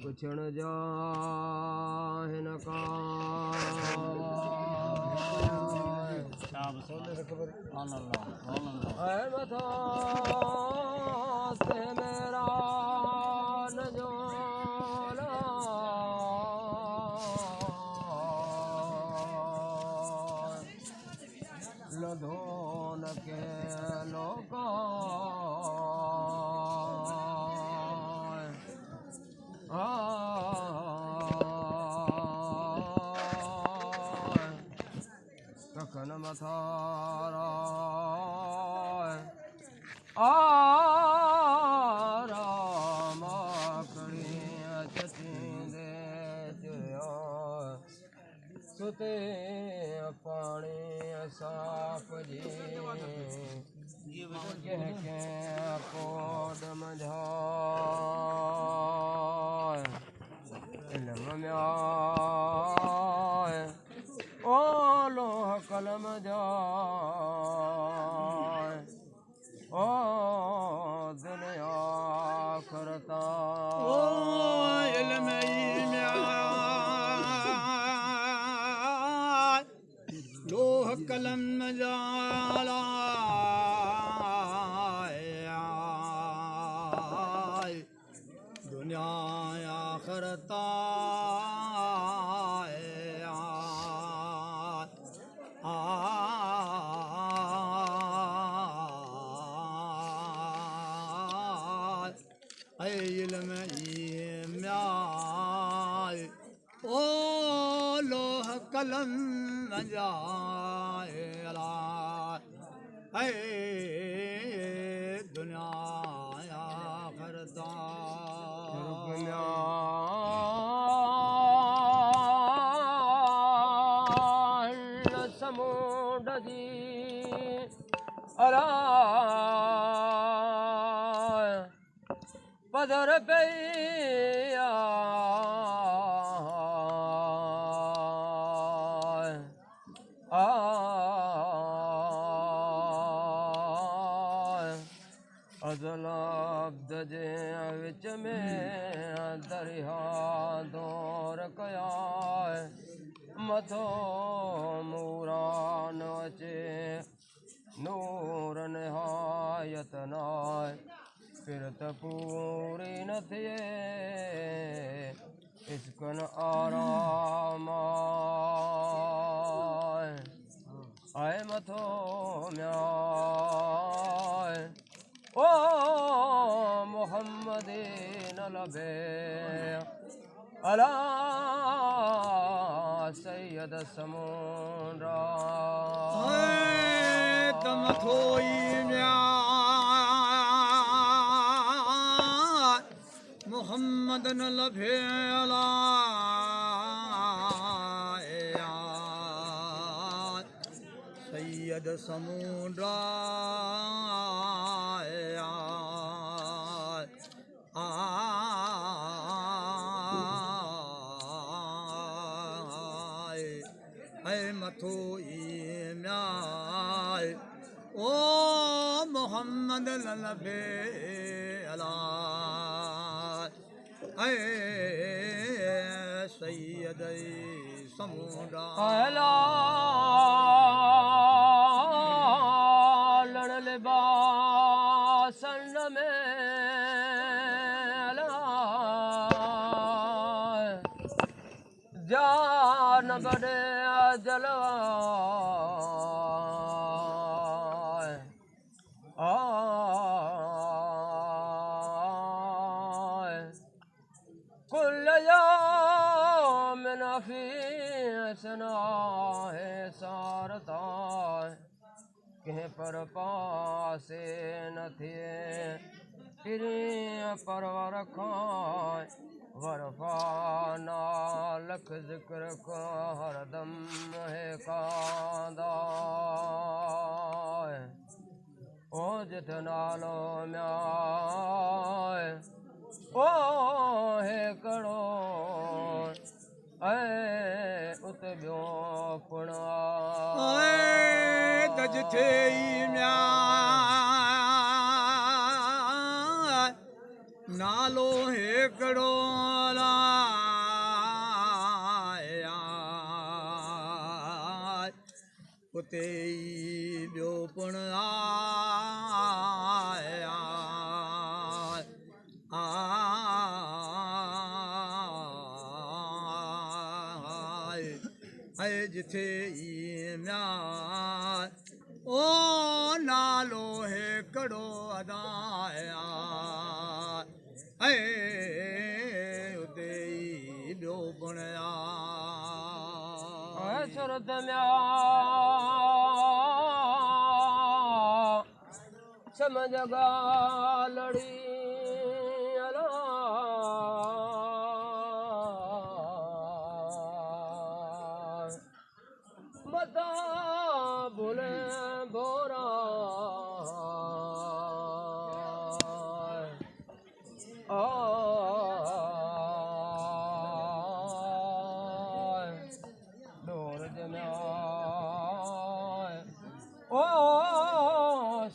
पुछण जा हिन का मथो ते मेरा नजोला लधोन के लोका कखन मथारा रामा कड़ी चचींदे सुते पानी साफ जी के कोड मझा इल्म में ओ लोह कलम जाए ओ दुनिया करता ओ इल्म में लोह कलम जाला दुनिया करता इल्म ओ लोह कलम जाए दुनिया करता समुंड जी अला पदर पैया अज़लब जे विच में दरिया दौर कया मथो मूरान अचे नूर निहायत नाय फिर त पूरी न थिए इश्कन आराम आए मथो म्याय ओ मोहम्मद न लबे अला सैयद समुंडा तम थोई मोहम्मद न लभे अला सैयद समुंडा मथो ईम्याय ओ मोहम्मद लबे अला सैयद समुंडा अला लड़ लिबासन में अला जान बड़े जलवा कुल यौम नफीसना है सारता कहीं पर पासे न थे फिरी परवर खाए वरफाना लख जिक्र को हरदम है कांदा ओ जितनालो म्याय ओ है कड़ो ऐ उत ब्यो पुणा जिथे म्या नालो हिकिड़ो लाया उते ई ॿियो पिण आया जिथे ई म्या ओ नालो हिकिड़ो अदाया उते ई ॿियो पिण सुरत म्या समझ गालड़ी अला मता भूले भोरा डोर जम्या ओ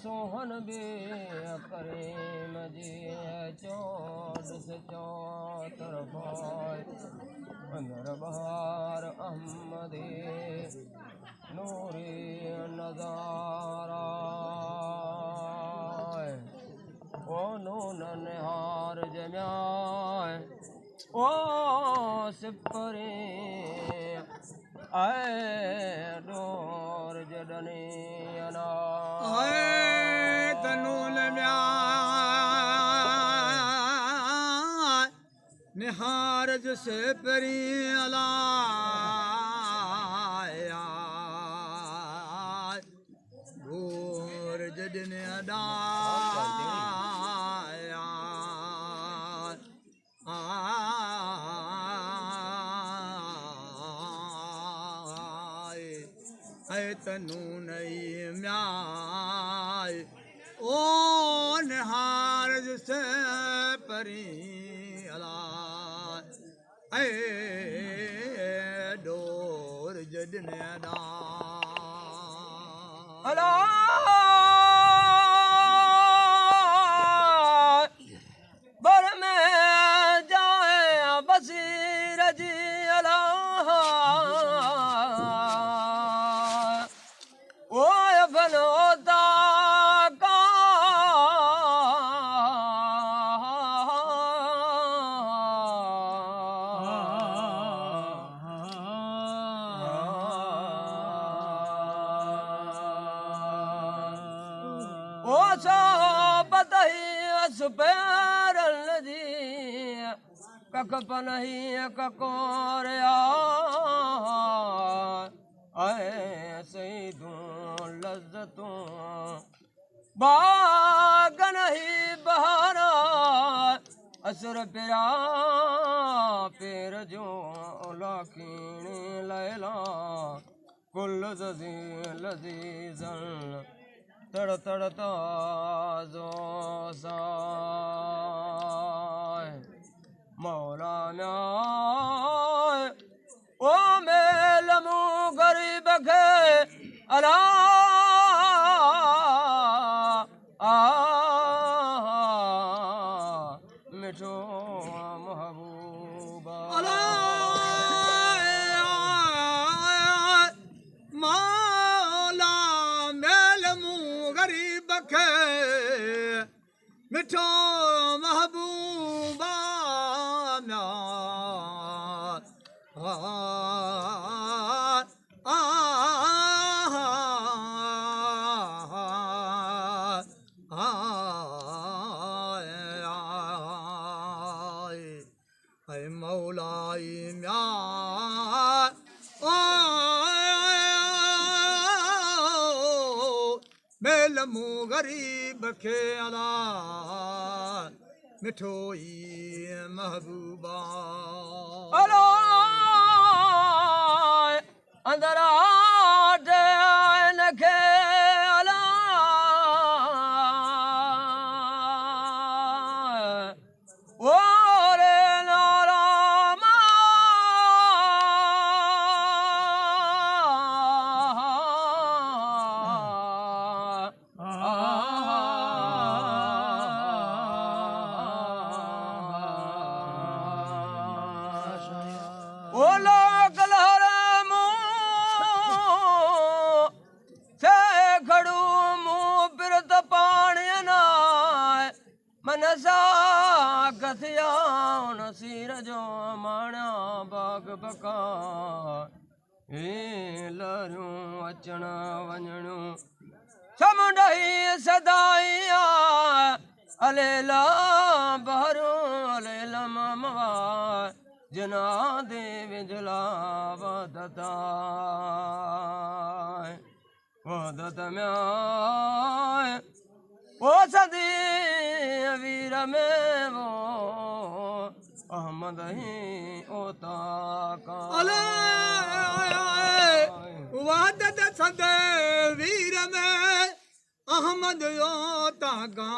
सोहन बे करीम जी चौड से तरफ अंदर बहार अहमदी नूरी नजारा ओ नून निहार जम्या ओ सिपरे आए डोर जडनी अना तनून म्या निहार से परी अलाया डोर जडने अदाया तनू नई म्या ओ निहार से परी अला डोर जडने अदा अला बर में जाए बसीर जी अला ओ बनोता का ओ सोबत ही असपैर नदी कक पनही ककोरिया ऐसे दूं लज्जतों बाग नहीं बहारा असुर पिरा पेर जो लाखीनी लैला कुल लजीजन तड़ तड़ ताजो साय मौला न्याय ओ मेलमू गरीब के अला मिठो महबूबा मौला मेलमू गरीब के मिठो महबूबा मौलाई म्या मेलमू गरीब खे अला मिठो ई महबूबा अलो अंदर नखे अला ओरे नारा नसा कथिया उन सीर जो माणा बाग बका हे लरियूं अचण वञणियूं समुंड ही सदाई अलेला बहरू अलेला ममवा जना दे विजला वदता वदत म्याय ओ सदी वीर में वो अहमद ही ओता का अले वादत सदे वीर में अहमद योता गा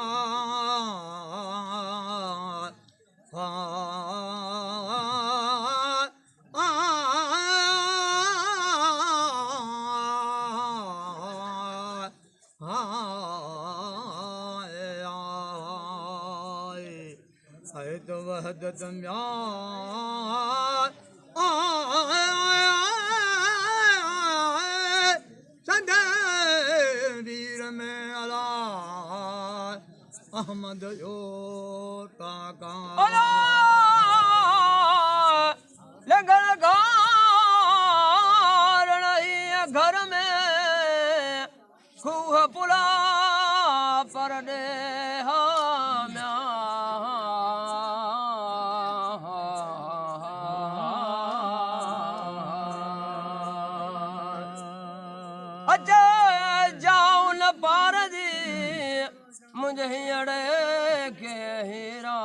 तो वहदत म्यार सदे वीर में अला अहमद योता का लगन गार नहीं घर में खूह पुला पर दे अच्छा जाऊं न पार जी मुझे अड़े के हीरा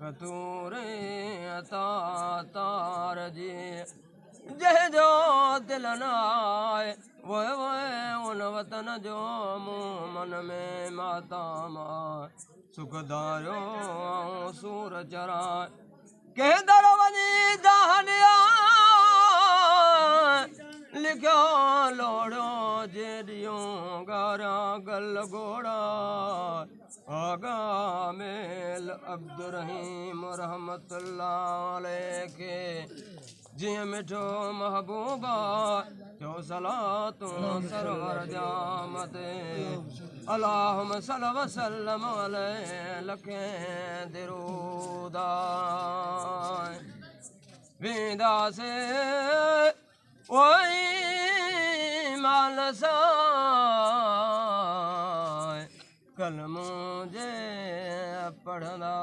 कतूरे अता तार जी जह जो दिल नाए वो उन वतन जो मुँह मन में माता मां सुखदारो सूर चरा के दर वनी दहनिया लिखो लोड़ो जेरियों गारा गल घोड़ा आगा मेल अब्दुर्रहीम रहमतुल्लाह अलैहि जिय मिठो महबूबा जो सलातो सरवर जामते अल्लाहुम्मा सल्लि व सल्लम अलैहि लखे दिरूदा विदा से ओई मानसा कल मुझे पढ़ना